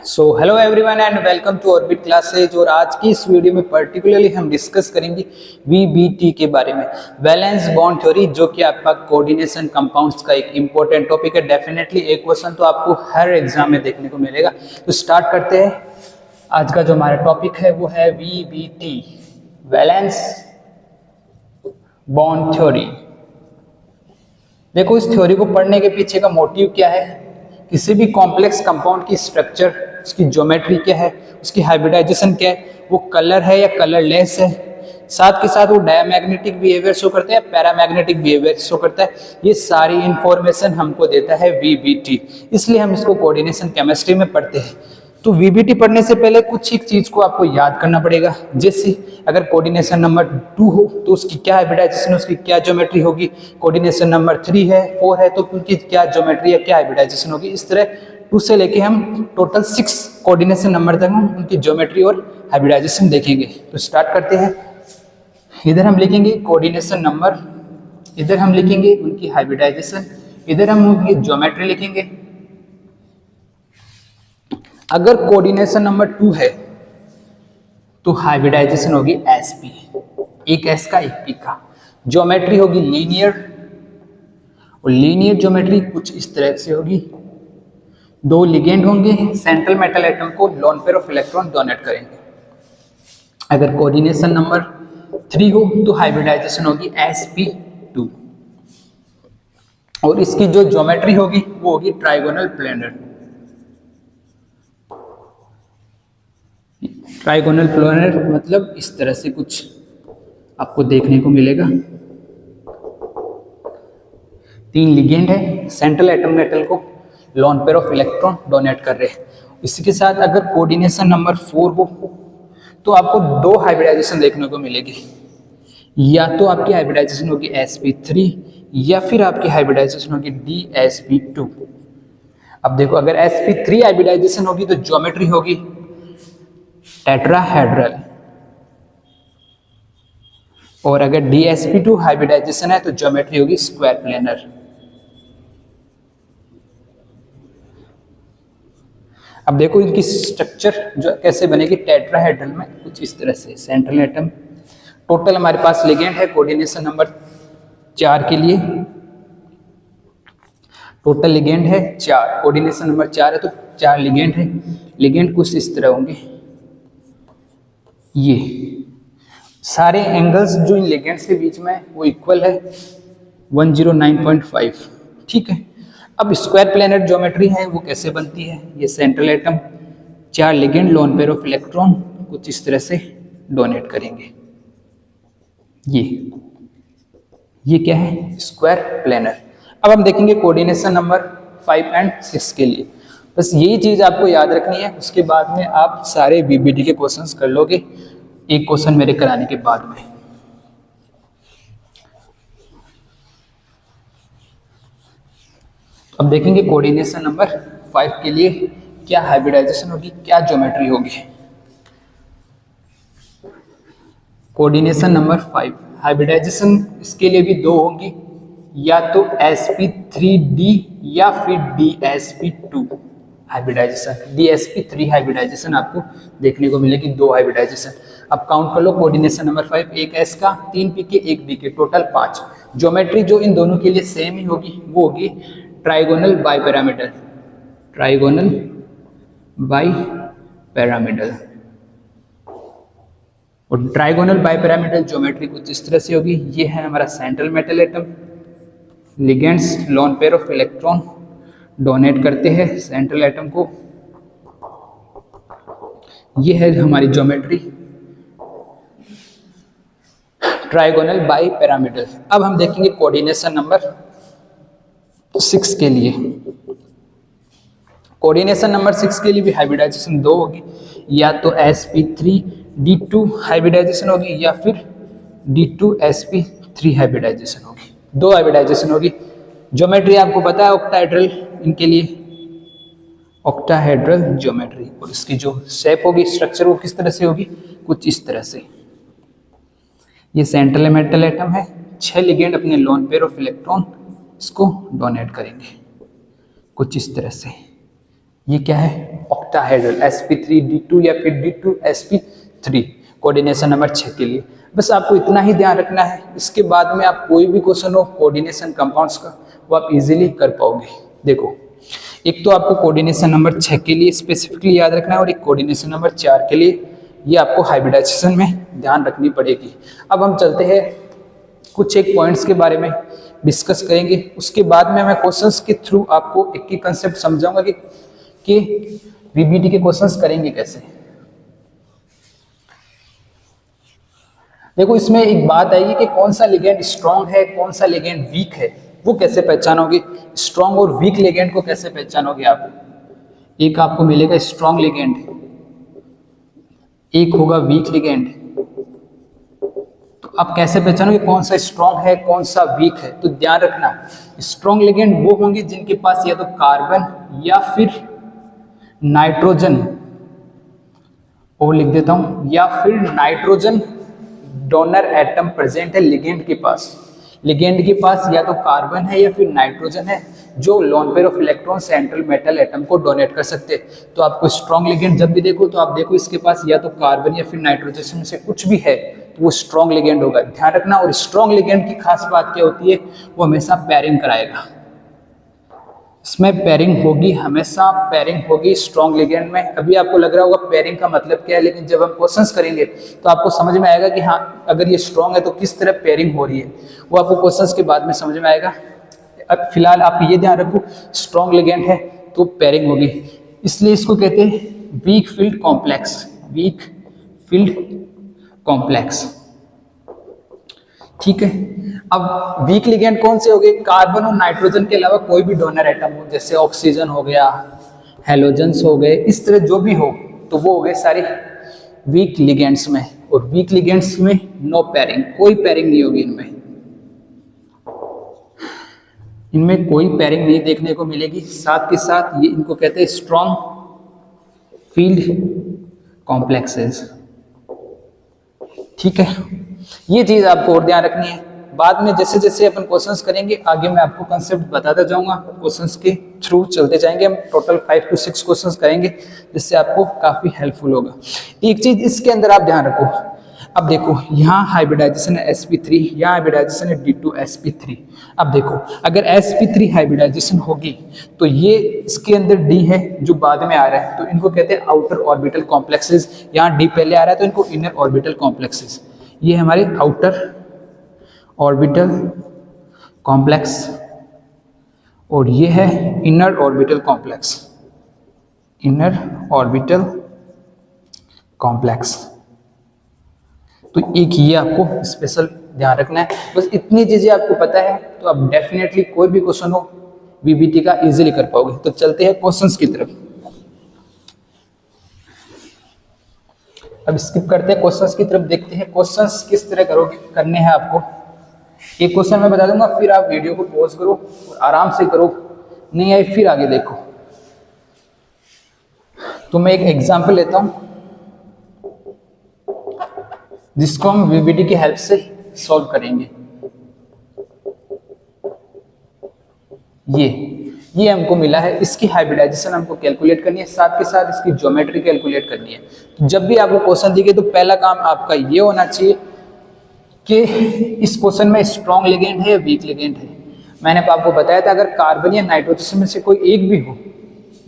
So hello everyone and welcome to Orbit classes. और आज की इस वीडियो में पर्टिकुलरली हम डिस्कस करेंगे वीबीटी के बारे में, वैलेंस बॉन्ड थ्योरी, जो कि आपका कोऑर्डिनेशन कंपाउंड्स का एक इंपॉर्टेंट टॉपिक है। डेफिनेटली एक क्वेश्चन तो आपको हर एग्जाम में देखने को मिलेगा। तो स्टार्ट करते हैं। आज का जो हमारा टॉपिक है वो है वीबीटी, वैलेंस बॉन्ड थ्योरी। देखो, इस थ्योरी को पढ़ने के पीछे का मोटिव क्या है। किसी भी कॉम्प्लेक्स कंपाउंड की स्ट्रक्चर, उसकी ज्योमेट्री क्या है, उसकी हाइब्रिडाइजेशन क्या है, वो कलर है या कलरलेस है, साथ के साथ वो डायमैग्नेटिक बिहेवियर शो करता है, पैरामैग्नेटिक बिहेवियर शो करता है, ये सारी इंफॉर्मेशन हमको देता है वीबीटी। इसलिए हम इसको कोऑर्डिनेशन केमिस्ट्री में पढ़ते हैं। तो वीबीटी पढ़ने से पहले कुछ एक चीज को आपको याद करना पड़ेगा। जैसे अगर कोऑर्डिनेशन नंबर 2 हो तो उसकी क्या हाइब्रिडाइजेशन, उसकी क्या ज्योमेट्री होगी। कोऑर्डिनेशन नंबर 3 है, 4 है, तो उनकी क्या ज्योमेट्री या क्या हाइब्रिडाइजेशन होगी। इस तरह 2 से लेके हम टोटल 6 कोऑर्डिनेशन नंबर तक हम उनकी ज्योमेट्री और हाइब्रिडाइजेशन देखेंगे। तो स्टार्ट करते हैं। इधर हम लिखेंगे कोऑर्डिनेशन नंबर, इधर हम लिखेंगे उनकी हाइब्रिडाइजेशन, इधर हम उनकी ज्योमेट्री लिखेंगे। अगर कोऑर्डिनेशन नंबर 2 है तो हाइब्रिडाइजेशन होगी एसपी, एक एस का एक पी का। ज्योमेट्री होगी लीनियर, और लीनियर ज्योमेट्री कुछ इस तरह से होगी। 2 लिगेंड होंगे, सेंट्रल मेटल एटम को lone pair of electron donate करेंगे। अगर कोऑर्डिनेशन नंबर 3 हो तो हाइब्रिडाइजेशन होगी sp2, और इसकी जो ज्योमेट्री होगी वो होगी ट्राइगोनल प्लेनर। ट्राइगोनल प्लेनर मतलब इस तरह से कुछ आपको देखने को मिलेगा। 3 लिगेंड है, सेंट्रल एटम मेटल को lone pair of electron donate कर रहे हैं। इसी के साथ अगर कोऑर्डिनेशन नंबर 4 हो तो आपको 2 हाइब्रिडाइजेशन देखने को मिलेगी। या तो आपकी हाइब्रिडाइजेशन होगी sp3 या फिर आपकी हाइब्रिडाइजेशन होगी dsp2। अब देखो, अगर sp3 हाइब्रिडाइजेशन होगी तो ज्योमेट्री होगी टेट्राहेड्रल, और अगर dsp2 हाइब्रिडाइजेशन है तो ज्योमेट्री होगी स्क्वायर प्लेनर। अब देखो इनकी स्ट्रक्चर जो कैसे बनेगी टेट्राहेड्रल में, कुछ इस तरह से। सेंट्रल एटम, टोटल हमारे पास लिगेंड है कोऑर्डिनेशन नंबर 4 के लिए, टोटल लिगेंड है 4। कोऑर्डिनेशन नंबर 4 है तो 4 लिगेंड है। लिगेंड कुछ इस तरह होंगे। ये सारे एंगल्स जो इन लिगेंड्स के बीच में वो इक्वल है 109.5, ठीक है। अब स्क्वायर प्लेनर ज्योमेट्री है वो कैसे बनती है। ये central atom, 4 ligand, lone pair of electron कुछ इस तरह से डोनेट करेंगे। ये क्या है, स्क्वायर प्लेनर। अब हम देखेंगे कोऑर्डिनेशन नंबर 5 एंड 6 के लिए। बस यही चीज आपको याद रखनी है, उसके बाद में आप सारे वीबीटी के क्वेश्चंस कर लोगे एक क्वेश्चन मेरे कराने के बाद में। अब देखेंगे कोऑर्डिनेशन नंबर 5 के लिए क्या हाइब्रिडाइजेशन होगी, क्या ज्योमेट्री होगी। कोऑर्डिनेशन नंबर 5 हाइब्रिडाइजेशन इसके लिए भी 2 होंगी, या तो sp3d या फिर dsp2 हाइब्रिडाइजेशन। dsp3 हाइब्रिडाइजेशन आपको देखने को मिलेगी, 2 हाइब्रिडाइजेशन। अब काउंट कर लो कोऑर्डिनेशन नंबर 5, एक s का, 3 p के, 1 d के, टोटल 5। ज्योमेट्री जो इन दोनों के लिए सेम ही होगी वो होगी ट्राइगोनल बाइपिरामिडल, ट्राइगोनल बाइपिरामिडल। और ट्राइगोनल बाइपिरामिडल ज्योमेट्री कुछ इस तरह से होगी। ये है हमारा central metal atom, ligands lone pair of electron donate करते हैं सेंट्रल एटम को। ये है हमारी ज्योमेट्री ट्राइगोनल बाइपिरामिडल। अब हम देखेंगे कोऑर्डिनेशन नंबर 6 के लिए। कोऑर्डिनेशन नंबर 6 के लिए भी हाइब्रिडाइजेशन 2 होगी, या तो sp3d2 हाइब्रिडाइजेशन होगी या फिर d2sp3 हाइब्रिडाइजेशन होगी। 2 हाइब्रिडाइजेशन होगी। ज्योमेट्री आपको पता है ऑक्टाहेड्रल, इनके लिए ऑक्टाहेड्रल ज्योमेट्री। और इसकी जो शेप होगी, स्ट्रक्चर, वो किस तरह से होगी, कुछ इस तरह से। ये सेंट्रल मेटल एटम है, 6 लिगेंड अपने लोन पेयर ऑफ इलेक्ट्रॉन इसको डोनेट करेंगे कुछ इस तरह से। ये क्या है, ऑक्टाहेड्रल sp3d2 या फिर d2sp3 कोऑर्डिनेशन नंबर 6 के लिए। बस आपको इतना ही ध्यान रखना है। इसके बाद में आप कोई भी क्वेश्चन हो कोऑर्डिनेशन कंपाउंड्स का वो आप इजीली कर पाओगे। देखो एक तो आपको कोऑर्डिनेशन नंबर 6 के लिए स्पेसिफिकली याद रखना है और एक कोऑर्डिनेशन नंबर 4 के लिए ये आपको हाइब्रिडाइजेशन में ध्यान रखनी पड़ेगी। अब हम चलते हैं कुछ एक पॉइंट्स के बारे में डिस्कस करेंगे, उसके बाद में मैं क्वेश्चंस के थ्रू आपको एक ही कंसेप्ट समझाऊंगा कि वीबीटी के क्वेश्चंस करेंगे कैसे। देखो इसमें एक बात आएगी कि कौन सा लिगेंड स्ट्रांग है कौन सा लिगेंड वीक है, वो कैसे पहचानोगे? स्ट्रांग और वीक लिगेंड को कैसे पहचानोगे आप? एक आपको मिलेगा स्ट्रांग लिगेंड, एक होगा वीक लिगेंड। तो आप कैसे पहचानोगे कौन सा स्ट्रांग है कौन सा वीक है? तो ध्यान रखना स्ट्रांग लिगेंड वो होंगे जिनके पास या तो कार्बन या फिर नाइट्रोजन, और लिख देता हूं, या फिर नाइट्रोजन डोनर एटम प्रेजेंट है लिगेंड के पास। लिगेंड के पास या तो कार्बन है या फिर नाइट्रोजन है जो lone pair of electron central metal atom को डोनेट कर सकते हैं। तो आपको स्ट्रॉन्ग लिगेंड जब भी देखो तो आप देखो इसके पास या तो कार्बन या फिर नाइट्रोजन में से कुछ भी है तो वो स्ट्रॉन्ग लिगेंड होगा, ध्यान रखना। और स्ट्रॉन्ग लिगेंड की खास बात क्या होती है, वो हमेशा पेयरिंग कराएगा। इसमें पेयरिंग होगी, हमेशा पेयरिंग होगी स्ट्रॉन्ग लिगेंड में। अभी आपको लग रहा होगा पेयरिंग का मतलब क्या है, लेकिन जब हम क्वेश्चंस करेंगे तो आपको समझ में आएगा कि हाँ अगर ये स्ट्रॉन्ग है तो किस तरह पेयरिंग हो रही है, वो आपको क्वेश्चंस के बाद में समझ में आएगा। अब फिलहाल आप ये ध्यान रखो स्ट्रॉन्ग लिगेंड है तो पेयरिंग होगी, इसलिए इसको कहते हैं weak field complex, weak field complex, ठीक है। अब वीक लिगेंड कौन से हो गए? कार्बन और नाइट्रोजन के अलावा कोई भी डोनर एटम हो, जैसे ऑक्सीजन हो गया, हेलोजन्स हो गए, इस तरह जो भी हो तो वो हो गए सारे वीक लिगेंड्स में। और वीक लिगेंड्स में नो पेयरिंग, कोई पेयरिंग नहीं होगी इनमें, इनमें कोई पेयरिंग नहीं देखने को मिलेगी। साथ के साथ ये इनको कहते हैं स्ट्रॉन्ग फील्ड कॉम्प्लेक्सेस, ठीक है। ये चीज आपको और ध्यान रखनी है। बाद में जैसे जैसे अपन क्वेश्चंस करेंगे आगे मैं आपको कंसेप्ट बताता जाऊंगा, क्वेश्चंस के थ्रू चलते जाएंगे। हम टोटल 5 to 6 क्वेश्चंस करेंगे जिससे आपको काफी हेल्पफुल होगा। एक चीज इसके अंदर आप ध्यान रखो, अब देखो यहाँ हाइब्रिडाइजेशन है sp3, यहाँ हाइब्रिडाइजेशन है d2sp3। अब देखो अगर sp3 हाइब्रिडाइजेशन होगी तो ये इसके अंदर d है जो बाद में आ रहा है तो इनको कहते हैं आउटर ऑर्बिटल कॉम्प्लेक्सेस। यहाँ d पहले आ रहा है तो इनको इनर ऑर्बिटल कॉम्प्लेक्सेस, ये हमारे आउटर ऑर्बिटल कॉम्प्लेक्स और ये है inner orbital complex, inner orbital complex. तो एक ये आपको स्पेशल ध्यान रखना है। बस इतनी चीजें आपको पता है तो आप डेफिनेटली कोई भी क्वेश्चन हो वीबीटी का इजीली कर पाओगे। तो चलते हैं क्वेश्चंस की तरफ। अब स्किप करते हैं क्वेश्चंस की तरफ, देखते हैं क्वेश्चंस किस तरह करोगे करने हैं आपको। एक क्वेश्चन मैं बता दूंगा, फिर आप वीडियो को पॉज करो और आराम से करो, नहीं आए फिर आगे देखो। तो मैं एक एग्जांपल लेता हूं जिसको हम वीबीटी की हेल्प से सॉल्व करेंगे। ये हमको मिला है, इसकी हाइब्रिडाइजेशन हमको कैलकुलेट करनी है, साथ के साथ इसकी ज्योमेट्री कैलकुलेट करनी है। तो जब भी आपको क्वेश्चन दिखे तो पहला काम आपका ये होना चाहिए कि इस क्वेश्चन में स्ट्रॉन्ग लिगेंड है या वीक लिगेंड है। मैंने आपको बताया था अगर कार्बन या नाइट्रोजन में से कोई एक भी हो,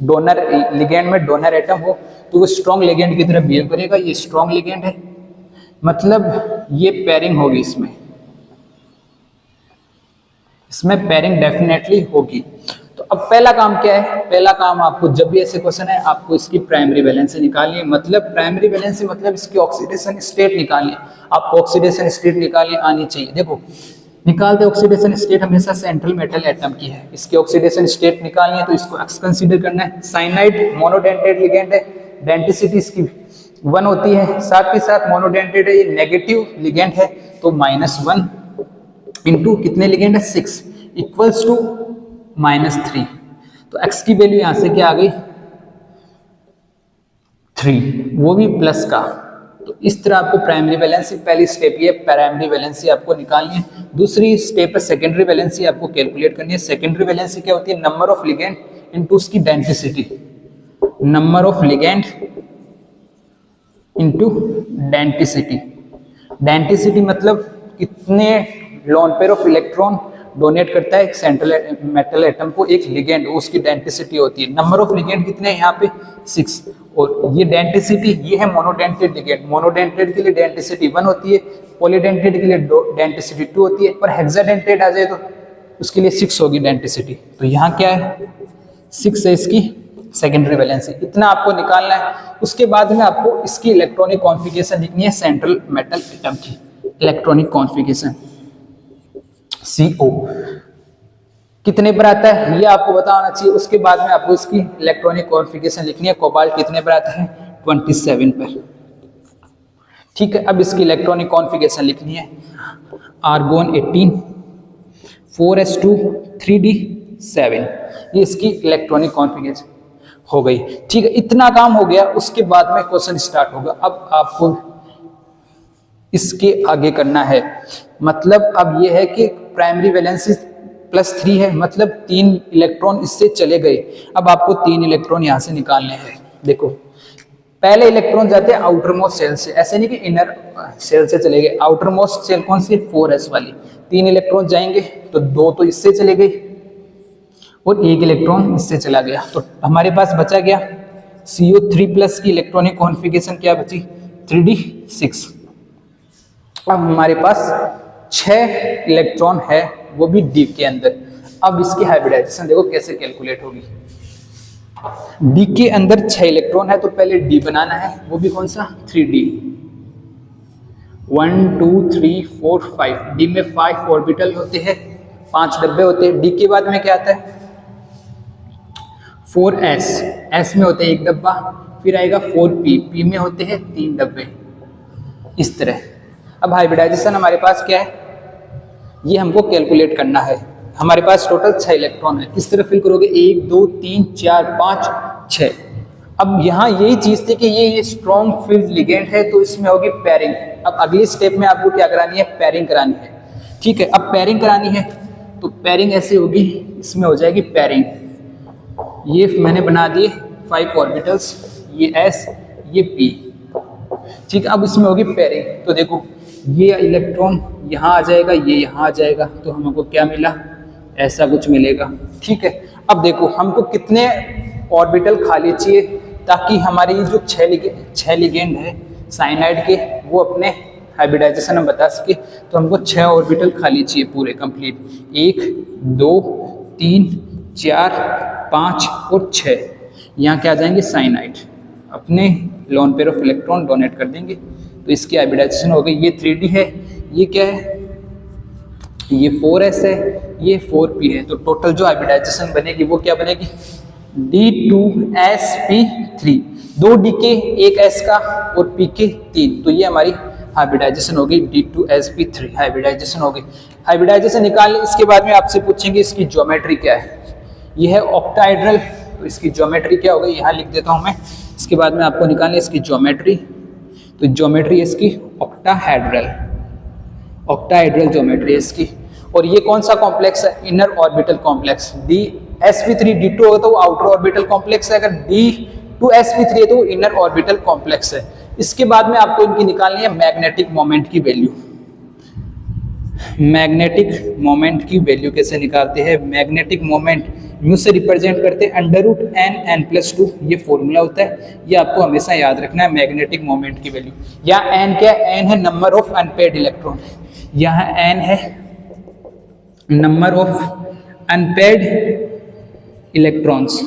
डोनर लिगेंड में डोनर एटम हो, तो वो स्ट्रॉन्ग लिगेंड की तरह बिहेव करेगा। ये स्ट्रॉन्ग लिगेंड है, मतलब ये पेयरिंग होगी, इसमें पेयरिंग डेफिनेटली होगी। तो अब पहला काम क्या है? पहला काम आपको जब भी ऐसे क्वेश्चन है आपको इसकी प्राइमरी वैलेंसी निकालनी है। मतलब प्राइमरी वैलेंसी मतलब इसकी ऑक्सीडेशन स्टेट निकालनी है। आपको ऑक्सीडेशन स्टेट निकालनी आनी चाहिए। देखो निकालते ऑक्सीडेशन स्टेट हमेशा सेंट्रल मेटल एटम की है, इसकी ऑक्सीडेशन स्टेट निकालनी है तो इसको एक्स कंसीडर करना है। साइनाइड मोनोडेंटेट लिगेंड है, डेंसिटी इसकी 1 होती है, साथ के साथ मोनोडेंटेट है, ये नेगेटिव लिगेंड है तो -1 इंटू कितने लिगेंड है 6 इक्वल्स टू -3। तो x की वैल्यू यहां से क्या आ गई 3, वो भी प्लस का। तो इस तरह आपको प्राइमरी वैलेंसी, पहली स्टेप ये प्राइमरी वैलेंसी आपको निकालनी है। दूसरी स्टेप है सेकेंडरी वैलेंसी आपको कैलकुलेट करनी है। सेकेंडरी वैलेंसी क्या होती है? नंबर ऑफ लिगेंड इनटू उसकी density. Number of ligand into density. Density मतलब कितने lone pair of electron donate करता है एक सेंट्रल मेटल एटम को एक लिगेंड, उसकी डेंसिटी होती है। नंबर ऑफ लिगेंड कितने हैं यहाँ पे 6, और ये डेंसिटी, ये है मोनोडेंटेड लिगेंड। मोनोडेंटेड के लिए डेंसिटी 1 होती है, पॉलीडेंटेड के लिए डेंसिटी 2 होती है, और हेक्साडेंटेड आ जाए तो उसके लिए 6 होगी डेंसिटी। तो यहाँ क्या है 6 है इसकी सेकेंडरी वैलेंसी। इतना आपको निकालना है। उसके बाद में आपको इसकी इलेक्ट्रॉनिक कॉन्फ़िगरेशन लिखनी है सेंट्रल मेटल एटम की इलेक्ट्रॉनिक कॉन्फ़िगरेशन CO कितने पर आता है ये आपको पता होना चाहिए। उसके बाद में आपको इसकी इलेक्ट्रॉनिक कॉन्फ़िगरेशन लिखनी है। कोबाल्ट कितने पर आता है 27 पर। ठीक है, अब इसकी इलेक्ट्रॉनिक कॉन्फ़िगरेशन लिखनी है। आर्गोन 18 4s2 3d7, ये इसकी इलेक्ट्रॉनिक कॉन्फ़िगरेशन हो गई। ठीक है, इतना काम हो गया। उसके बाद में क्वेश्चन स्टार्ट होगा। अब आपको इसके आगे करना है। मतलब अब ये है कि प्राइमरी वैलेंसी +3 है, मतलब 3 इलेक्ट्रॉन इससे चले गए। अब आपको 3 इलेक्ट्रॉन यहाँ से निकालने हैं। देखो, पहले इलेक्ट्रॉन जाते हैं आउटर मोस्ट सेल से, ऐसे नहीं कि इनर सेल से चले गए। आउटर मोस्ट सेल कौन सी 4s वाली, 3 इलेक्ट्रॉन जाएंगे तो 2 तो इससे चले गए और 1 इलेक्ट्रॉन इससे चला गया। तो हमारे पास बचा गया CO3+ की इलेक्ट्रॉनिक कॉन्फ़िगरेशन क्या बची 3d6। अब हमारे पास 6 इलेक्ट्रॉन है, वो भी D के अंदर। अब इसकी हाइब्रिडाइजेशन देखो कैसे कैलकुलेट होगी। D के अंदर 6 इलेक्ट्रॉन है तो पहले D बनाना है, वो भी कौन सा 3D। 1 2 3 4 5, D में 5 ऑर्बिटल होते हैं, 5 डब्बे होते हैं। D के बाद में क्या आता है 4s, S में होते हैं 1 डब्बा, फिर आएगा 4p, P में होते हैं 3 डब्बे, इस तरह। अब हाइब्रिडाइजेशन हमारे पास क्या है ये हमको कैलकुलेट करना है। हमारे पास टोटल 6 इलेक्ट्रॉन है। किस तरह फिल करोगे 1 2 3 4 5 6। अब यहाँ यही चीज थी कि ये स्ट्रॉन्ग फील्ड लिगेंड है तो इसमें होगी पेयरिंग। अब अगली स्टेप में आपको क्या करानी है पेयरिंग करानी है। ठीक है, अब पेयरिंग करानी है तो पेयरिंग ऐसे होगी, इसमें हो जाएगी पेयरिंग। ये मैंने बना दिए 5 ऑर्बिटल्स, ये S ये P। ठीक है, अब इसमें होगी पेयरिंग। तो देखो ये इलेक्ट्रॉन यहाँ आ जाएगा, ये यहाँ आ जाएगा, तो हमको क्या मिला ऐसा कुछ मिलेगा। ठीक है, अब देखो हमको कितने ऑर्बिटल खाली चाहिए ताकि हमारी जो 6 लिगेंड है साइनाइड के वो अपने हाइब्रिडाइजेशन हम बता सके। तो हमको 6 ऑर्बिटल खाली चाहिए पूरे कंप्लीट, 1 2 3 4 5 और 6। यहाँ क्या आ जाएंगे साइनाइड, अपने lone pair of electron donate कर देंगे। तो इसकी हाइब्रिडाइजेशन हो गई। ये 3D है, ये क्या है ये 4s है, ये 4p है। तो टोटल जो हाइब्रिडाइजेशन बनेगी वो क्या बनेगी D2sp3, 2 D के 1 S का और P के 3। तो ये हमारी हाइब्रिडाइजेशन हो गई D2sp3 हाइब्रिडाइजेशन हो गई। हाइब्रिडाइजेशन निकाल लें। इसके बाद में आपसे पूछेंगे इसकी ज्योमेट्री क्या है। ये है ऑक्टाहेड्रल, तो इसकी ज्योमेट्री क्या होगी यहाँ लिख देता हूँ मैं। इसके बाद में आपको निकालनी है इसकी ज्योमेट्री। तो ज्योमेट्री इसकी ऑक्टाहेड्रल, ऑक्टाहेड्रल ज्योमेट्री है इसकी। और ये कौन सा कॉम्प्लेक्स है inner orbital complex. DsP3 D2 होगा तो वो आउटर ऑर्बिटल कॉम्प्लेक्स है, अगर D2sp3 है तो वो इनर ऑर्बिटल कॉम्प्लेक्स है। इसके बाद में आपको इनकी निकालनी है मैग्नेटिक मोमेंट की वैल्यू। मैग्नेटिक मोमेंट की वैल्यू कैसे निकालते हैं, मैग्नेटिक मोमेंट म्यू से रिप्रेजेंट करते हैं √n+2, ये फॉर्मूला होता है, ये आपको हमेशा याद रखना है मैग्नेटिक मोमेंट की वैल्यू। यहाँ n क्या है, n है नंबर ऑफ अनपेयर्ड इलेक्ट्रॉन, यहाँ n है नंबर ऑफ अनपेयर्ड इलेक्ट्रॉन्स।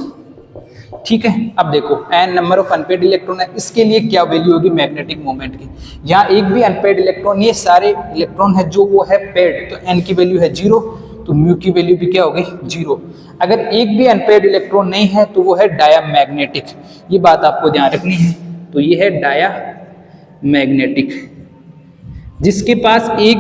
ठीक है, अब देखो n number of unpaired electron है, इसके लिए क्या वैल्यू होगी मैग्नेटिक मोमेंट की। यहाँ एक भी अनपेयर्ड इलेक्ट्रॉन, ये सारे इलेक्ट्रॉन है जो वो है पेयर्ड, तो n की वैल्यू है 0, तो म्यू की वैल्यू भी क्या हो गई 0। अगर एक भी अनपेयर्ड इलेक्ट्रॉन नहीं है तो वो है डायामैग्नेटिक, ये बात आपको ध्यान रखनी है। तो ये है डायामैग्नेटिक। जिसके पास एक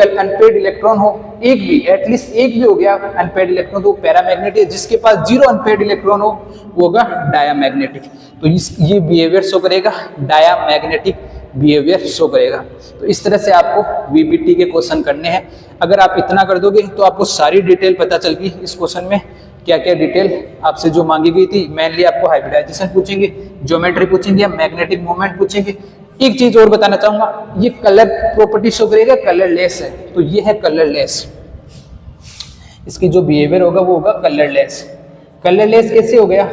अनपेयर्ड इलेक्ट्रॉन हो, एक भी एटलीस्ट एक भी हो गया अनपेयर्ड इलेक्ट्रॉन तो वो पैरामैग्नेटिक। जिसके पास 0 अनपेयर्ड इलेक्ट्रॉन हो वो होगा डायामैग्नेटिक। तो ये बिहेवियर शो करेगा, डायामैग्नेटिक बिहेवियर शो करेगा। तो इस तरह से आपको VBT के क्वेश्चन करने हैं। अगर आप इतना कर दोगे तो आपको सारी डिटेल पता चल गई इस क्वेश्चन में क्या क्या डिटेल आपसे जो मांगी गई थी, मेनली आपको हाइब्रिडाइजेशन पूछेंगे, ज्योमेट्री पूछेंगे या मैग्नेटिक मोमेंट पूछेंगे। एक चीज और बताना चाहूंगा, ये कलर प्रॉपर्टी शो करेगा, कलरलेस है, तो ये है कलरलेस। इसकी जो बिहेवियर होगा वो होगा कलरलेस। कलरलेस कैसे हो गया?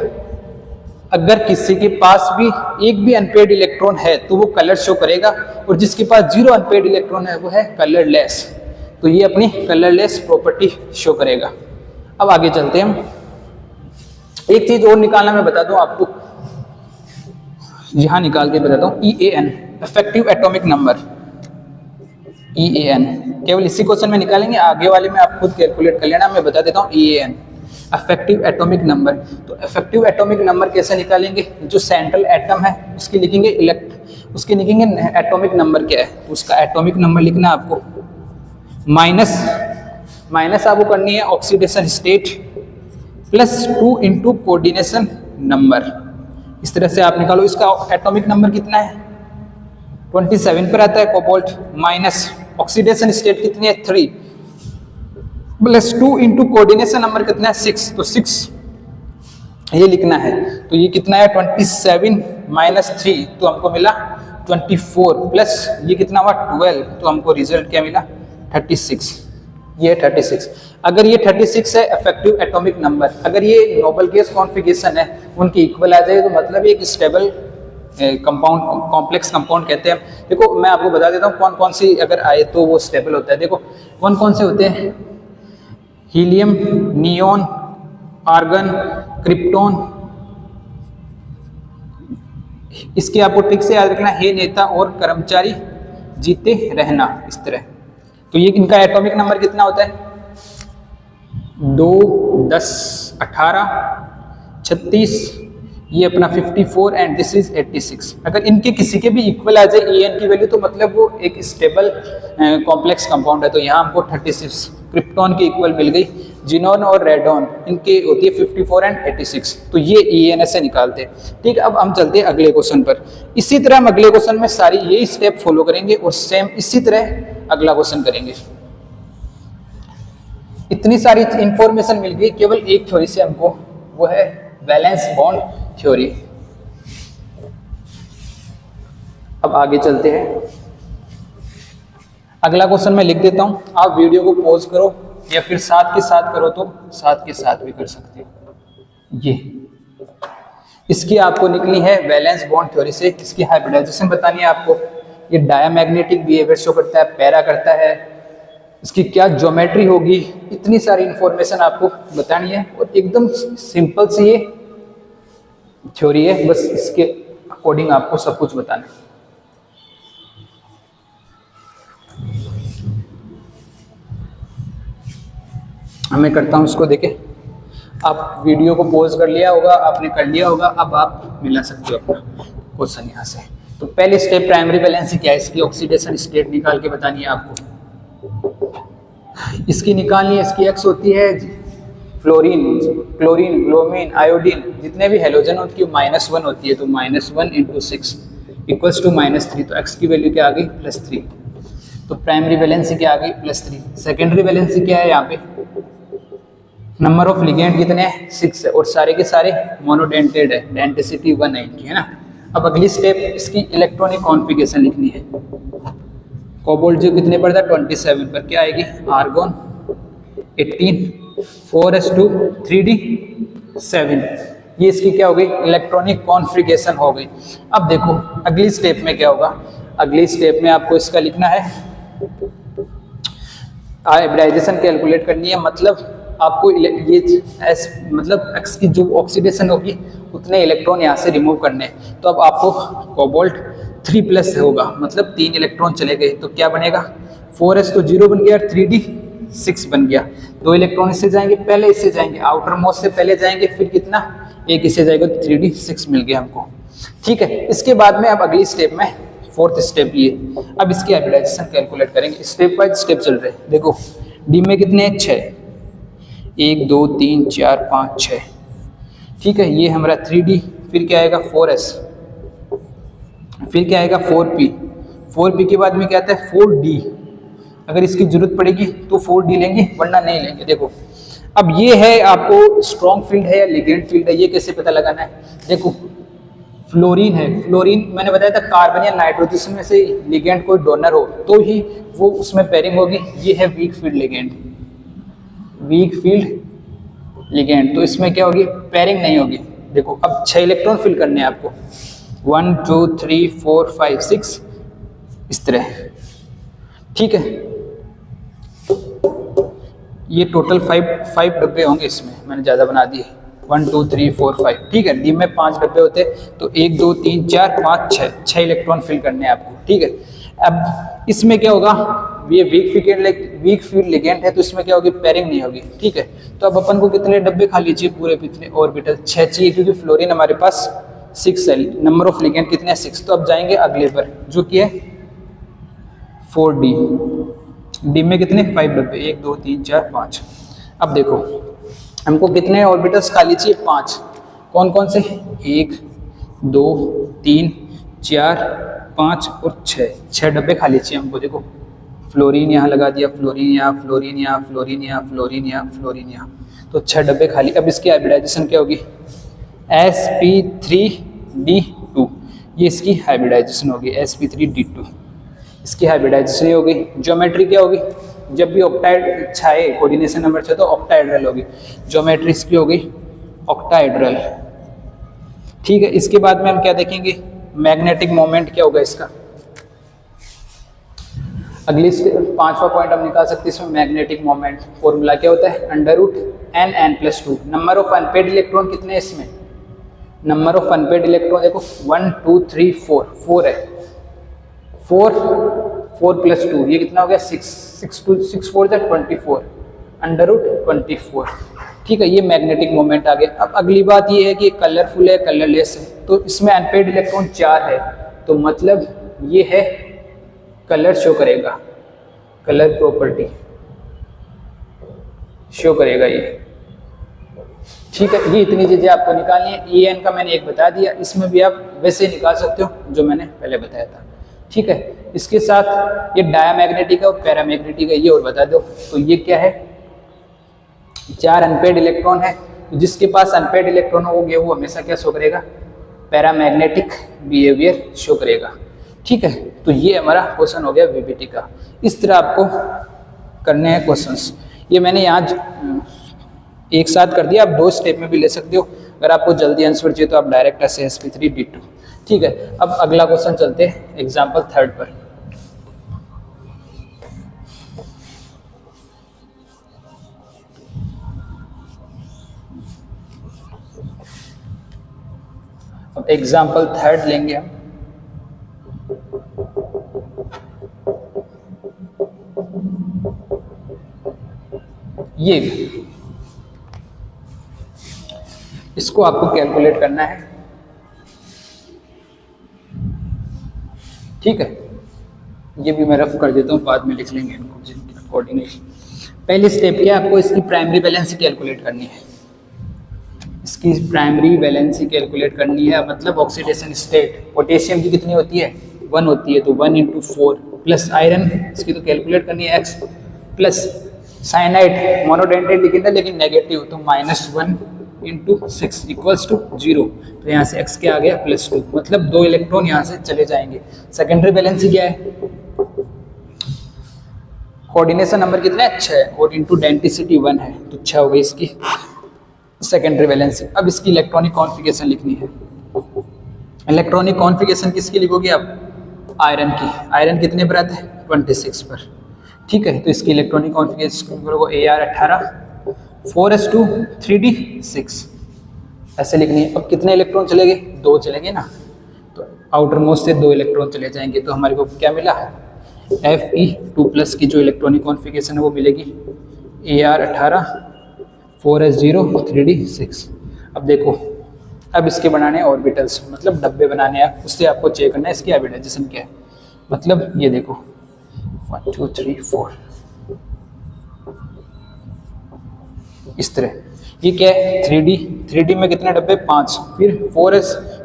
अगर किसी के पास भी एक भी अनपेड इलेक्ट्रॉन है तो वो कलर शो करेगा, और जिसके पास 0 अनपेड इलेक्ट्रॉन है वो है कलरलेस, तो ये अपनी कलरलेस प्रॉपर्टी शो करेगा। अब आगे चलते हैं हम। एक चीज और निकालना मैं बता दूं आपको, यहां निकाल के बताता हूं, EAN effective atomic number, EAN केवल इसी क्वेश्चन में निकालेंगे, आगे वाले में आप खुद कैलकुलेट कर लेना, मैं बता देता हूं EAN इफेक्टिव एटॉमिक नंबर। तो इफेक्टिव एटॉमिक नंबर कैसे निकालेंगे? जो सेंट्रल एटम है उसकी लिखेंगे उसके लिखेंगे एटॉमिक नंबर क्या है, तो उसका एटॉमिक नंबर लिखना है आपको, माइनस आपको करनी है oxidation state +2 into coordination number. इस तरह से आप निकालो। इसका एटॉमिक नंबर कितना है? 27 पर आता है कोबाल्ट, माइनस ऑक्सीडेशन स्टेट कितनी है? 3 +2 इंटू कोऑर्डिनेशन नंबर कितना है? 6, तो 6 ये लिखना है। तो ये कितना है? 27 - 3 तो हमको मिला 24, प्लस ये कितना हुआ? 12, तो हमको रिजल्ट क्या मिला? 36। ये 36। अगर ये 36 है इफेक्टिव एटॉमिक नंबर, अगर ये नोबल गैस कॉन्फ़िगरेशन है उनकी इक्वल आ जाए तो मतलब एक स्टेबल कंपाउंड, कॉम्प्लेक्स कंपाउंड कहते हैं। देखो मैं आपको बता देता हूँ कौन कौन सी अगर आए तो वो स्टेबल होता है। देखो कौन कौन से होते हैं? Helium, neon, argon, krypton. इसके आपको ट्रिक से याद रखना, हे नेता और कर्मचारी जीते रहना, इस तरह। तो ये इनका एटॉमिक नंबर कितना होता है? 2, 10, 18, 36, ये अपना 54 एंड दिस इज 86। अगर इनके किसी के भी इक्वल आ जाए EN की वैल्यू तो मतलब वो एक स्टेबल कॉम्प्लेक्स कंपाउंड है। तो यहाँ हमको 36 क्रिप्टॉन की इक्वल मिल गई। जिनोन और रेडॉन इनके होती है 54 एंड 86, तो ये EN से निकालते हैं। ठीक है, अब हम चलते हैं अगले क्वेश्चन पर। इसी तरह हम अगले क्वेश्चन में सारी यही स्टेप फॉलो करेंगे और सेम इसी तरह अगला क्वेश्चन करेंगे। इतनी सारी इंफॉर्मेशन मिल गई केवल एक थ्योरी से हमको, वो है वैलेंस बॉन्ड थ्योरी। अब आगे चलते हैं। अगला क्वेश्चन मैं लिख देता हूं, आप वीडियो को पॉज करो या फिर साथ के साथ करो तो साथ के साथ भी कर सकते हो। ये इसकी आपको निकली है वैलेंस बॉन्ड थ्योरी से, इसकी हाइब्रिडाइजेशन बतानी है आपको। ये डायमैग्नेटिक बिहेवियर शो करता है, पैरा करता है, इसकी क्या ज्योमेट्री होगी, इतनी सारी इंफॉर्मेशन आपको बतानी है और एकदम सिंपल सी ये थ्योरी है, बस इसके अकॉर्डिंग आपको सब कुछ बताना है। मैं करता हूं इसको, देखे आप वीडियो को पॉज कर लिया होगा, आपने कर लिया होगा, अब आप मिला सकते हो अपना क्वेश्चन यहाँ से। तो पहले स्टेप प्राइमरी वैलेंसी क्या है, इसकी ऑक्सीडेशन स्टेट निकाल के बतानी है आपको। इसकी निकालनी है, इसकी एक्स होती है फ्लोरीन, क्लोरीन, ब्रोमीन, आयोडीन, जितने भी हेलोजन उनकी -1 होती है, तो -1 × 6 = -3, तो एक्स की वैल्यू क्या आ गई? +3। तो प्राइमरी वैलेंसी क्या आ गई? +3। सेकेंडरी वैलेंसी क्या है? यहाँ पे नंबर ऑफ लिगेंड कितने हैं? 6 है और सारे के सारे मोनोडेंटेड है, डेंसिटी 190 है ना। अब अगली स्टेप इसकी इलेक्ट्रॉनिक कॉन्फ़िगरेशन लिखनी है। कोबाल्ट जो कितने पर था? 27 पर। क्या आएगी? Argon 18, 4s2, 3d7। ये इसकी क्या हो गई? इलेक्ट्रॉनिक कॉन्फ़िगरेशन हो गई। अब देखो अगली स्टेप में क्या होगा। अगली स्टेप में आपको इसका लिखना है, हाइब्रिडाइजेशन कैलकुलेट करनी है, मतलब आपको ये मतलब एक्स की जो ऑक्सीडेशन होगी उतने इलेक्ट्रॉन यहाँ से रिमूव करने हैं। तो अब आपको कोबाल्ट 3+ होगा, मतलब 3 इलेक्ट्रॉन चले गए, तो क्या बनेगा? 4s तो 0 बन गया, 3d6 बन गया। 2 इलेक्ट्रॉन इससे जाएंगे, पहले इससे जाएंगे, आउटर मोस्ट से पहले जाएंगे, फिर कितना? 1 इससे जाएगा, तो 3d6 मिल गया हमको। ठीक है, इसके बाद में अब अगली स्टेप में 4th स्टेप ये, अब इसकी हाइब्रिडाइजेशन कैलकुलेट करेंगे। स्टेप बाय स्टेप चल रहे हैं। देखो डी में कितने हैं? 6, 1 2 3 4 5 6। ठीक है, ये हमारा 3d, फिर क्या आएगा? 4s, फिर क्या आएगा? 4p, 4p के बाद में क्या आता है? 4d। अगर इसकी जरूरत पड़ेगी तो 4d लेंगे, वरना नहीं लेंगे। देखो अब ये है आपको स्ट्रॉन्ग फील्ड है या लिगेंड फील्ड है, ये कैसे पता लगाना है? देखो फ्लोरीन है, फ्लोरीन मैंने बताया था कार्बन या नाइट्रोजन में से लिगेंड कोई डोनर हो तो ही वो उसमें पेयरिंग होगी। ये है weak field ligand, weak field ligand, तो इसमें क्या होगी? पेयरिंग नहीं होगी। देखो अब 6 इलेक्ट्रॉन फिल करने हैं आपको, 1 2 3 4 5 6 इस तरह, ठीक है। ये टोटल 5 डब्बे होंगे, इसमें मैंने ज़्यादा बना दिए, 1 2 3 4 5, ठीक है। डी में 5 डब्बे होते तो 1 2 3 4 5 6 इलेक्ट्रॉन फिल करने हैं आपको, ठीक है। अब इसमें क्या होगा? ये वीक फील्ड लिगेंड है तो इसमें क्या होगी? पेयरिंग नहीं होगी, ठीक है। तो अब अपन को कितने डब्बे खाली चाहिए? पूरे कितने ऑर्बिटल? 6 चाहिए, क्योंकि फ्लोरीन हमारे पास 6 है, नंबर ऑफ लिगेंड कितने हैं? 6। तो अब जाएंगे अगले पर, जो कि है 4D। डी में कितने? 5 डब्बे, 1 2 3 4 5। अब देखो हमको कितने ऑर्बिटल्स खाली चाहिए? 5। कौन कौन से? 1 2 3 4 5 और 6 डब्बे खाली चाहिए हमको। देखो फ्लोरीन यहाँ लगा दिया, फ्लोरीन यहाँ, फ्लोरीन यहाँ, फ्लोरीन यहाँ, फ्लोरीन यहाँ, फ्लोरीन यहाँ, तो 6 डब्बे खाली। अब इसकी हाइब्रिडाइजेशन क्या होगी? sp3d2, ये इसकी हाइब्रिडाइजेशन होगी, sp3d2 इसकी हाइब्रिडाइजेशन होगी। ज्योमेट्री क्या होगी? जब भी ऑक्टाइड 6 है, कोऑर्डिनेशन नंबर 6, तो ऑक्टाहेड्रल होगी। ज्योमेट्री इसकी होगी ऑक्टाहेड्रल, ठीक है। इसके बाद में हम क्या देखेंगे? मैग्नेटिक मोमेंट क्या होगा इसका? अगली 5वां पॉइंट हम निकाल सकते हैं इसमें, मैग्नेटिक मोमेंट। फॉर्मूला क्या होता है? √n+2। Number of unpaired electron कितने हैं इसमें? नंबर ऑफ अनपेड इलेक्ट्रॉन देखो 1 2 3 4 है, 4 + 2 ये कितना हो गया? 6 6 4 24, √24, ठीक है। ये मैग्नेटिक मोमेंट आ गया। अब अगली बात ये है कि कलरफुल है, कलरलेस है, तो इसमें अनपेड इलेक्ट्रॉन 4 है, तो मतलब ये है कलर शो करेगा, कलर प्रॉपर्टी शो करेगा ये, ठीक है। ये इतनी चीजें आपको निकालनी है। En का मैंने एक बता दिया, इसमें भी आप वैसे निकाल सकते हो जो मैंने पहले बताया था, ठीक है। इसके साथ ये डायामैग्नेटिक है और पैरामैग्नेटिक है, ये और बता दो। तो ये क्या है? 4 अनपेड इलेक्ट्रॉन है, तो जिसके पास अनपेड इलेक्ट्रॉन होंगे वो हमेशा क्या शो करेगा? पैरामैग्नेटिक बिहेवियर शो करेगा, ठीक है। तो ये हमारा क्वेश्चन हो गया वीबीटी का। इस तरह आपको करने हैं क्वेश्चंस। ये मैंने यहाँ एक साथ कर दिया, आप 2 स्टेप में भी ले सकते हो। अगर आपको जल्दी आंसर चाहिए तो आप डायरेक्ट ऐसे sp3d2, ठीक है। अब अगला क्वेश्चन चलते हैं एग्जाम्पल 3 पर। अब एग्जाम्पल 3 लेंगे हम। ये इसको आपको कैलकुलेट करना है, ठीक है। ये भी मैं रफ कर देता हूँ, बाद में लिख लेंगे इनको जिनके अकॉर्डिंगली। पहली स्टेप क्या है? आपको इसकी प्राइमरी वैलेंसी कैलकुलेट करनी है। इसकी प्राइमरी वैलेंसी कैलकुलेट करनी है, मतलब ऑक्सीडेशन स्टेट। पोटेशियम की कितनी होती है? 1 होती है, तो 1 × 4 प्लस आयरन, इसकी तो कैलकुलेट करनी है x, प्लस साइनाइड मोनोडेंटेट लिखा था लेकिन नेगेटिव, तो -1 × 6 = 0। तो यहाँ से x क्या आ गया? +2, मतलब 2 इलेक्ट्रॉन यहाँ से चले जाएंगे। सेकेंडरी वैलेंसी क्या है? कोऑर्डिनेशन नंबर कितना है? 6, और इंटू डेंसिटी 1 है, तो 6 हो गई इसकी सेकेंडरी वैलेंसी। अब इसकी इलेक्ट्रॉनिक कॉन्फ़िगरेशन लिखनी है। इलेक्ट्रॉनिक कॉन्फ़िगरेशन किसकी लिखोगे आप? आयरन की। आयरन कितने पर आता है? 26 पर, ठीक है। तो इसकी इलेक्ट्रॉनिक कॉन्फ़िगरेशन करोगे Ar18 4s2 3d6 ऐसे लिखनी है। अब कितने इलेक्ट्रॉन चलेंगे? 2 चलेंगे ना, तो आउटर मोस्ट से 2 इलेक्ट्रॉन चले जाएंगे, तो हमारे को क्या मिला? Fe2+ की जो इलेक्ट्रॉनिक कॉन्फ़िगरेशन है वो मिलेगी Ar18 4s0 3d6। अब देखो, अब इसके बनाने हैं ऑर्बिटल्स, मतलब डब्बे बनाने हैं, उससे आपको चेक करना है इसकी हाइब्रिडाइजेशन क्या है। मतलब ये देखो 1 2 3 4 इस तरह। ये क्या है? 3D में कितने डब्बे? 5, फिर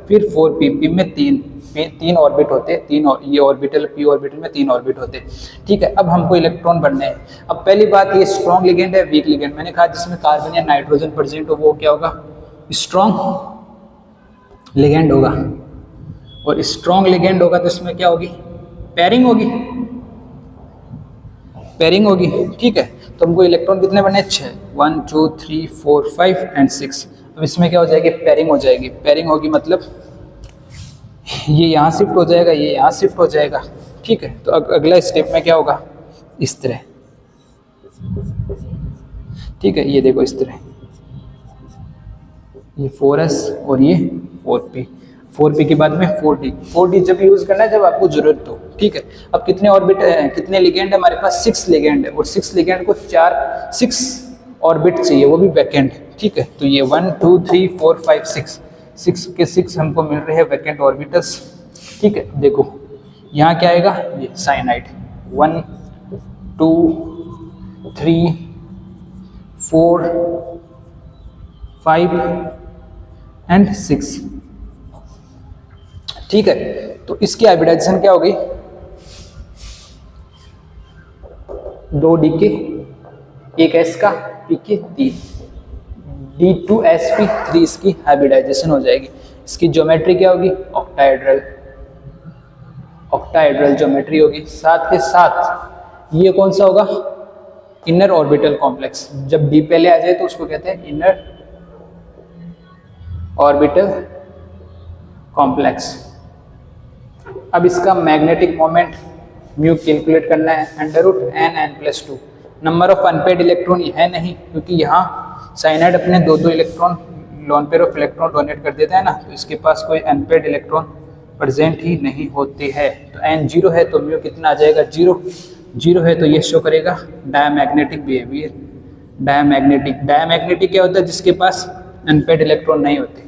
फिर 4p, p में तीन ऑर्बिट होते हैं, ये ऑर्बिटल p ऑर्बिटल में 3 ऑर्बिट होते हैं। ठीक है, अब हमको इलेक्ट्रॉन बनने हैं। अब पहली बात, ये स्ट्रॉन्ग लिगेंड है वीक लिगेंड? मैंने कहा जिसमें कार्बन या नाइट्रोजन प्रेजेंट हो वो क्या होगा? स्ट्रॉन्ग लिगेंड होगा। और स्ट्रॉन्ग लिगेंड होगा तो इसमें क्या होगी? पेयरिंग होगी, पेयरिंग होगी। ठीक है, तो हमको इलेक्ट्रॉन कितने बनने? 6, 1 2 3 4 5 एंड 6। अब इसमें क्या हो जाएगी? पेयरिंग हो जाएगी। पेयरिंग होगी मतलब ये यहाँ शिफ्ट हो जाएगा, ये यहाँ शिफ्ट हो जाएगा। ठीक है, तो अगला स्टेप में क्या होगा? इस तरह। ठीक है, ये देखो इस तरह, ये 4s और ये 4p। 4p के बाद में 4d। 4d जब यूज करना है जब आपको जरूरत हो। ठीक है, अब कितने ऑर्बिट है, कितने लिगेंड है हमारे पास? 6 लिगेंड है, और 6 लिगेंड को 6 ऑर्बिट चाहिए, वो भी वैकेंट। ठीक है, तो ये 1 2 3 4 5 6 के 6 हमको मिल रहे हैं वैकेंट ऑर्बिटल्स। ठीक है, देखो यहाँ क्या आएगा? ये साइनाइड 1 2 3 4 5 एंड 6। ठीक है, तो इसकी हाइब्रिडाइजेशन क्या होगी? 2d के 1s का p के 3 d2sp3 इसकी हाइब्रिडाइजेशन हो जाएगी। इसकी ज्योमेट्री क्या होगी? ऑक्टाहेड्रल ज्योमेट्री होगी। साथ के साथ ये कौन सा होगा? Inner orbital complex. जब d पहले आ जाए तो उसको कहते हैं इनर ऑर्बिटल कॉम्प्लेक्स। अब इसका मैग्नेटिक मोमेंट म्यू कैलकुलेट करना है, √n+2। Number of unpaired electron है नहीं, क्योंकि यहाँ साइनाइड अपने 2 electron lone pair of electron donate कर देता है ना, तो इसके पास कोई अनपेड इलेक्ट्रॉन प्रेजेंट ही नहीं होते हैं। तो n 0 है तो म्यू कितना आ जाएगा? 0 है तो ये शो करेगा डायमैग्नेटिक बिहेवियर। डायमैग्नेटिक क्या होता है? जिसके पास अनपेड इलेक्ट्रॉन नहीं होते,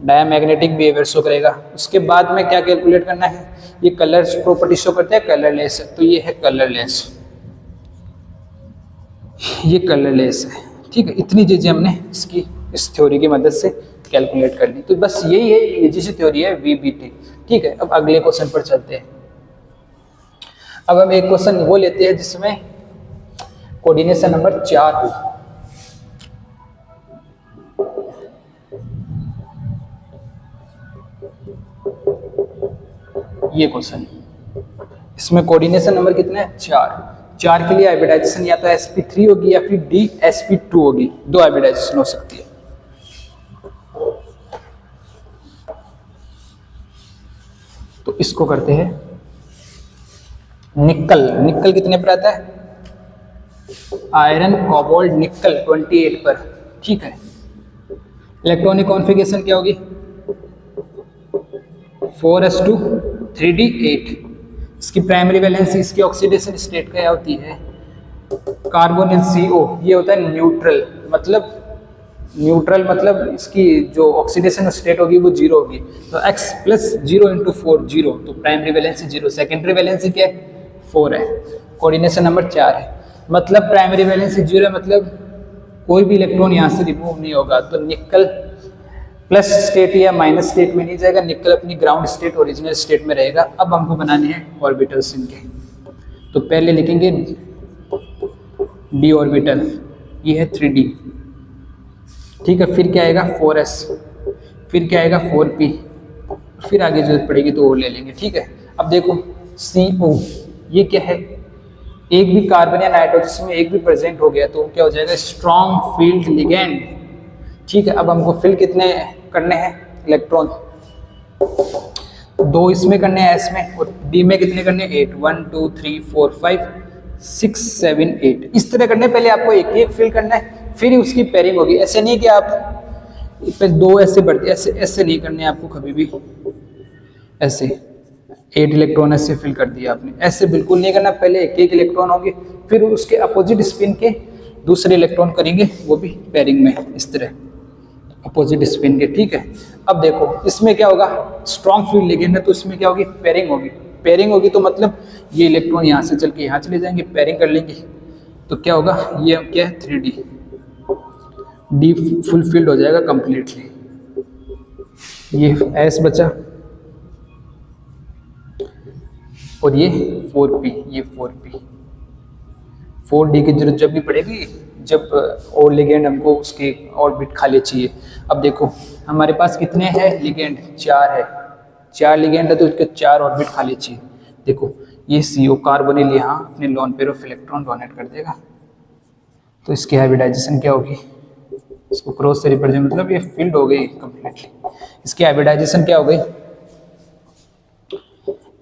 डायमैग्नेटिक बिहेवियर शो करेगा। उसके बाद में क्या कैलकुलेट करना है? ये कलर प्रॉपर्टी शो करते हैं, कलरलेस है, तो ये है कलरलेस, ये कलरलेस है। ठीक है, इतनी चीजें हमने इसकी इस थ्योरी की मदद से कैलकुलेट कर ली। तो बस यही है, ये जैसी थ्योरी है VBT। ठीक है, अब अगले क्वेश्चन पर चलते हैं। अब हम एक क्वेश्चन वो लेते हैं जिसमें कोऑर्डिनेशन नंबर 4 हो। ये क्वेश्चन, इसमें कोऑर्डिनेशन नंबर कितना है? 4 के लिए हाइब्रिडाइजेशन या तो sp3 होगी या फिर dsp2 होगी, 2 हाइब्रिडाइजेशन हो सकती है। तो इसको करते हैं निकल कितने पर आता है? आयरन कोबाल्ट निकल 28 पर। ठीक है, इलेक्ट्रॉनिक कॉन्फ़िगरेशन क्या होगी? 4s2 3d8। इसकी प्राइमरी वैलेंसी, इसकी ऑक्सीडेशन स्टेट क्या होती है? Carbonyl CO। ये होता है न्यूट्रल, मतलब इसकी जो ऑक्सीडेशन स्टेट होगी वो 0 होगी। तो x + 0 × 4 0, तो प्राइमरी वैलेंसी 0। सेकेंडरी वैलेंसी क्या है? 4 है। कोऑर्डिनेशन नंबर 4 है, मतलब प्राइमरी वैलेंसी 0 है, मतलब कोई भी इलेक्ट्रॉन यहाँ से रिमूव नहीं होगा। तो निकल प्लस स्टेट या माइनस स्टेट में नहीं जाएगा, निकल अपनी ग्राउंड स्टेट ओरिजिनल स्टेट में रहेगा। अब हमको बनाने हैं ऑर्बिटल्स इनके। तो पहले लिखेंगे d ऑर्बिटल, ये है 3d। ठीक है, फिर क्या आएगा? 4s, फिर क्या आएगा? 4p, फिर आगे जरूरत पड़ेगी तो और ले लेंगे। ठीक है, अब देखो CO, ये क्या है? एक भी कार्बन या नाइट्रोजन में एक भी प्रेजेंट हो गया तो क्या हो जाएगा? Strong field ligand. ठीक है, अब हमको फिल कितने करने हैं इलेक्ट्रॉन? 2 इसमें करने हैं s में, और d में कितने करने हैं? 8। 1 2 3 4 5 6 7 8 इस तरह करने। पहले आपको एक फिल करना है, फिर उसकी पेयरिंग होगी। ऐसे नहीं कि आप पे 2 ऐसे बढ़ते, ऐसे नहीं करने आपको कभी भी। ऐसे 8 इलेक्ट्रॉन ऐसे फिल कर दिया आपने, ऐसे बिल्कुल नहीं करना। पहले एक इलेक्ट्रॉन होंगे, फिर उसके अपोजिट स्पिन के दूसरे इलेक्ट्रॉन करेंगे, वो भी पेयरिंग में, इस तरह अपोजिट स्पिन के। ठीक है, अब देखो इसमें क्या होगा? स्ट्रॉन्ग फील्ड लिगेंड है तो इसमें क्या होगी? पेयरिंग होगी। पेयरिंग होगी तो मतलब ये इलेक्ट्रॉन यहाँ से चल के यहाँ चले जाएंगे, पेयरिंग कर लेंगे, तो क्या होगा? ये क्या है? 3d, डी फुलफिल्ड हो जाएगा कंप्लीटली। ये S बचा और ये 4p, ये 4p। 4d की जरूरत जब भी पड़ेगी जब और लिगेंड हमको उसके ऑर्बिट खाली चाहिए। अब देखो हमारे पास कितने हैं लिगेंड, 4 है, 4 लिगेंड है तो उसके 4 ऑर्बिट खाली चाहिए। देखो ये CO कार्बोनिल यहाँ अपने lone pair of electron donate कर देगा, तो इसकी हाइब्रिडाइजेशन क्या होगी, इसको क्रॉस से रिप्रेजेंट मतलब ये फील्ड हो गई कंप्लीटली। इसकी हाइब्रिडाइजेशन क्या हो गई,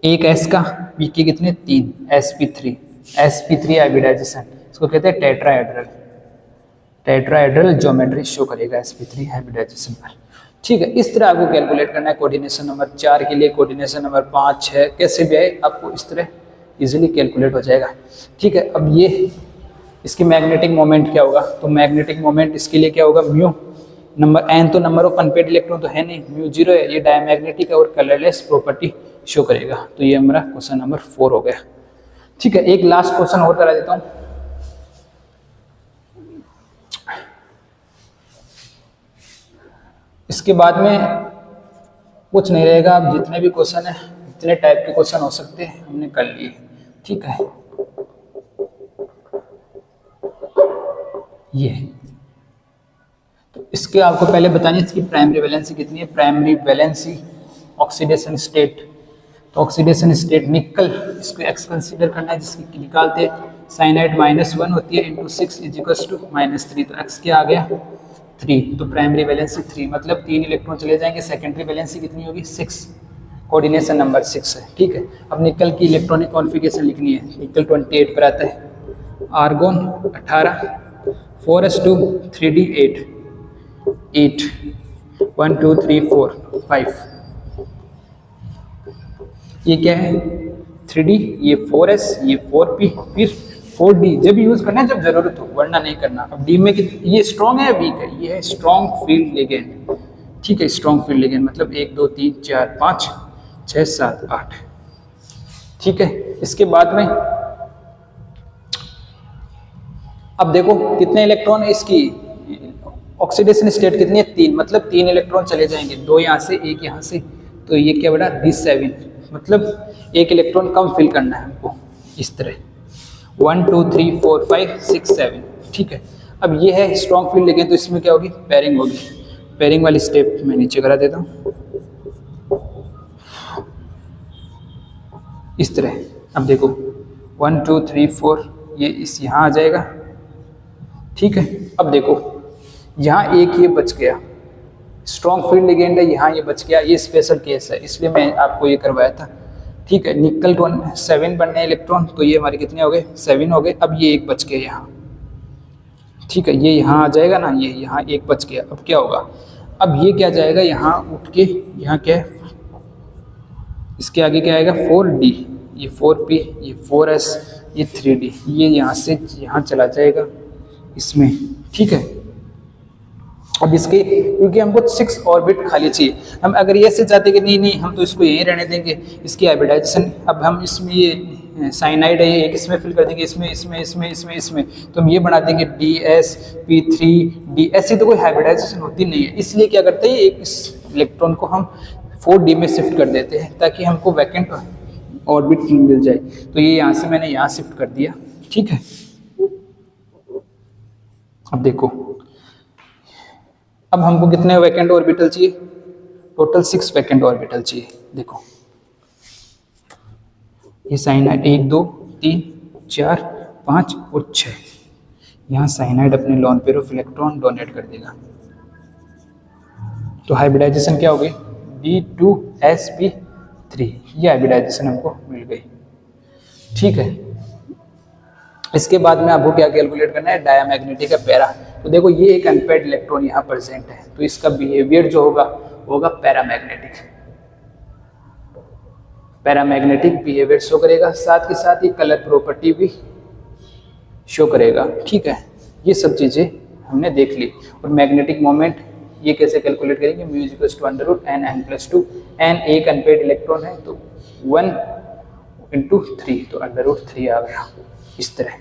एक S का B के कितने 3 sp3 हाइब्रिडाइजेशन, इसको कहते हैं टेट्राहेड्रल ज्योमेट्री शो करेगा sp3 हाइब्रिडाइजेशन पर। ठीक है, इस तरह आपको कैलकुलेट करना है कोऑर्डिनेशन नंबर 4 के लिए, कोऑर्डिनेशन नंबर 5 6 कैसे भी आए आपको इस तरह इजीली कैलकुलेट हो जाएगा। ठीक है, अब ये इसकी मैग्नेटिक मोमेंट क्या होगा, तो मैग्नेटिक मोमेंट इसके लिए क्या होगा, म्यू नंबर n तो नंबर ऑफ अनपेड इलेक्ट्रॉन तो है नहीं, म्यू 0 है, ये डायमैग्नेटिक है और कलरलेस प्रॉपर्टी शो करेगा। तो ये हमारा क्वेश्चन नंबर 4 हो गया। ठीक है, एक लास्ट क्वेश्चन और करा देता हूँ। इसके बाद में कुछ नहीं रहेगा, अब जितने भी क्वेश्चन है जितने टाइप के क्वेश्चन हो सकते हैं हमने कर लिए। ठीक है, ये तो इसके आपको पहले बतानी इसकी प्राइमरी वैलेंसी कितनी है, प्राइमरी वैलेंसी ऑक्सीडेशन स्टेट, तो ऑक्सीडेशन स्टेट निकल इसको एक्स कंसीडर करना है, जिसकी निकालते साइनाइड -1 होती है इंटू 6 = -3, तो एक्स क्या आ गया 3, तो प्राइमरी वैलेंसी 3 मतलब 3 इलेक्ट्रॉन चले जाएंगे। सेकेंडरी वैलेंसी कितनी होगी 6, कोऑर्डिनेशन नंबर 6 है। ठीक है, अब निकल की इलेक्ट्रॉनिक कॉन्फ़िगरेशन लिखनी है, निकल 28 पर आता है, आर्गोन 18, 4s2 3d 8 1 2 3 4 5, ये क्या है 3d, ये 4s, ये 4p, फिर 4d जब यूज करना है जब जरूरत हो, वरना नहीं करना। अब d में ये स्ट्रॉन्ग है या वीक है, ये है स्ट्रॉन्ग फील्ड लिगेंड। ठीक है, स्ट्रॉन्ग फील्ड लिगेंड मतलब 1 2 3 4 5 6 7 8। ठीक है, इसके बाद में अब देखो कितने इलेक्ट्रॉन है इसकी ऑक्सीडेशन स्टेट कितनी है 3, मतलब 3 इलेक्ट्रॉन चले जाएंगे, 2 यहाँ से 1 यहाँ से, तो ये क्या बड़ा D7, मतलब 1 इलेक्ट्रॉन कम फिल करना है हमको इस तरह 1 2 3 4 5 6 7। ठीक है, अब ये है स्ट्रॉन्ग फील्ड लिगेंड, तो इसमें क्या होगी पेयरिंग होगी। पेयरिंग वाली स्टेप मैं नीचे करा देता हूँ इस तरह। अब देखो 1 2 3 4 ये इस यहाँ आ जाएगा। ठीक है, अब देखो यहाँ एक ये बच गया, स्ट्रॉन्ग फील्ड लिगेंड है, यहाँ ये बच गया, ये स्पेशल केस है इसलिए मैं आपको ये करवाया था। ठीक है, निकल 7 बनने इलेक्ट्रॉन, तो ये हमारे कितने हो गए 7 हो गए। अब ये एक बच गया यहाँ, ठीक है, ये यहाँ आ जाएगा ना, ये यहाँ एक बच गया। अब क्या होगा, अब ये क्या जाएगा यहाँ उठ के, यहाँ क्या है इसके आगे क्या आएगा 4d, ये 4p, ये 4s, ये 3d, ये यहाँ से यहाँ चला जाएगा इसमें। ठीक है, अब इसके क्योंकि हमको 6 ऑर्बिट खाली चाहिए, हम अगर ये से चाहते कि नहीं हम तो इसको यहीं रहने देंगे, इसकी हाइब्रिडाइजेशन अब हम इसमें ये साइनाइड है ये एक इसमें फिल कर देंगे, इसमें तो हम ये बना देंगे DsP3D। ऐसी तो कोई हाइब्रिडाइजेशन होती नहीं है, इसलिए क्या करते हैं एक इस इलेक्ट्रॉन को हम 4d में शिफ्ट कर देते हैं ताकि हमको वैकेंट ऑर्बिट मिल जाए। तो ये यहाँ से मैंने यहाँ शिफ्ट कर दिया। ठीक है, अब देखो अब हमको कितने वैकेंट ऑर्बिटल चाहिए, टोटल 6 वैकेंट ऑर्बिटल चाहिए। देखो ये साइनाइड 1 2 3 4 5 और 6, यहाँ साइनाइड अपने lone pair of electron donate कर देगा, तो हाइब्रिडाइजेशन क्या हो गई D2sp3, ये हाइब्रिडाइजेशन हमको मिल गई। ठीक है, इसके बाद में आपको क्या कैलकुलेट करना है डायमैग्नेटिक का पैरा। तो देखो ये एक अनपेड इलेक्ट्रॉन यहाँ प्रेजेंट है, तो इसका बिहेवियर जो होगा पैरामैग्नेटिक बिहेवियर शो करेगा, साथ के साथ ही कलर प्रॉपर्टी भी शो करेगा। ठीक है, ये सब चीज़ें हमने देख ली। और मैग्नेटिक मोमेंट ये कैसे कैलकुलेट करेंगे, म्यू = n(n+2), n एक अनपेड इलेक्ट्रॉन है तो 1 × 3 तो √3 आ गया। इस तरह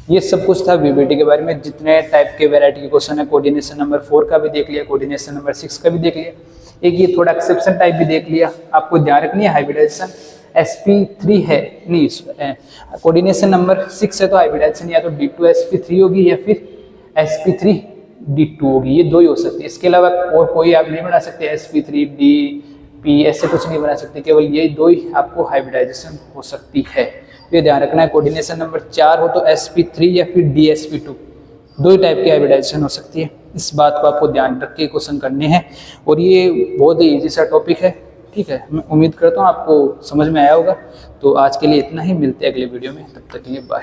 ये सब कुछ था वीबीटी के बारे में। जितने टाइप के वैरायटी के क्वेश्चन है, कोऑर्डिनेशन नंबर 4 का भी देख लिया, कोऑर्डिनेशन नंबर 6 का भी देख लिया। एक ये थोड़ा एक्सेप्शन टाइप भी देख लिया, आपको ध्यान रखनी है हाइब्रिडाइजेशन sp3 है, नहीं कोऑर्डिनेशन नंबर 6 है तो हाइब्रिडाइजेशन या तो D2sp3 होगी या फिर sp3D2 होगी, ये दो ही हो सकती है। इसके अलावा और कोई आप नहीं बना सकते, sp3dp ऐसे कुछ नहीं बना सकते, केवल यही दो ही आपको हाइब्रिडाइजेशन हो सकती है। तो ये ध्यान रखना है, कोऑर्डिनेशन नंबर 4 हो तो sp3 या फिर dsp2, दो ही टाइप की हाइब्रिडाइजेशन हो सकती है। इस बात को आपको ध्यान रख के क्वेश्चन करने हैं और ये बहुत ही इजी सा टॉपिक है, ठीक है। मैं उम्मीद करता हूँ आपको समझ में आया होगा। तो आज के लिए इतना ही, मिलते हैं अगले वीडियो में, तब तक के लिए बाय।